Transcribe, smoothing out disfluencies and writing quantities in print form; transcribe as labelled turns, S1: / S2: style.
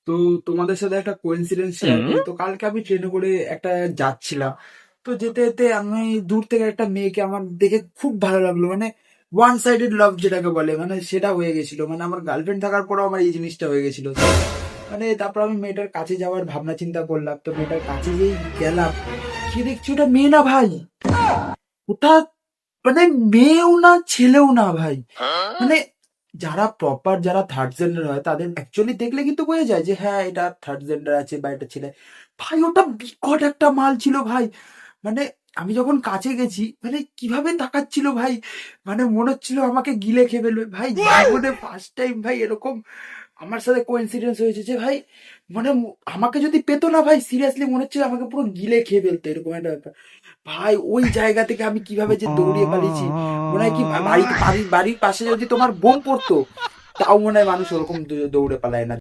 S1: তো তোমাদের সাথে একটা কোইন্সিডেন্স শেয়ার করি। তো কালকে আমি ট্রেনে করে একটা যাচ্ছিলাম। তো যেতে যেতে আমি দূর থেকে একটা মেয়েকে আমার দেখে খুব ভালো লাগলো, মানে ওয়ান সাইডেড লাভ যেটাকে বলে, মানে সেটা হয়ে গেছিল। মানে আমার গার্লফ্রেন্ড থাকার পরেও আমার এই জিনিসটা হয়ে গেছিল। তো মানে তারপর আমি মেয়েটার কাছে যাওয়ার ভাবনা চিন্তা করলাম। তো মেয়েটার কাছে যেই গেলাম, কি দেখছি ওটা মেয়ে না ভাই, ওটা মানে মেয়েও না ছেলেও না ভাই। মানে যারা প্রপার, যারা থার্ড জেন্ডার হয় তাদের অ্যাকচুয়ালি দেখলে কিন্তু বোঝা যায় যে হ্যাঁ এটা থার্ড জেন্ডার আছে বা এটা ছেলে। ভাই ওটা বিকট একটা মাল ছিল ভাই। মানে আমি যখন কাছে গেছি, মানে কিভাবে তাকাচ্ছিল ভাই, মানে মনে হচ্ছিল আমাকে গিলে খেয়ে ফেলবে ভাই। জীবনে ফার্স্ট টাইম ভাই এরকম আমার সাথে কোইন্সিডেন্স হয়েছে যে ভাই, মানে আমাকে যদি পেতো না ভাই, সিরিয়াসলি মনে হচ্ছিল আমাকে পুরো গিলে খেয়ে ফেলতো, এরকম একটা ব্যাপার। ভাই ওই জায়গা থেকে আমি কিভাবে যে দৌড়িয়ে পালিয়েছি, মনে হয় কি বাড়ির পাশে যদি তোমার বোম পড়তো, তাও মনে হয় মানুষ ওরকম দৌড়ে পালায় না।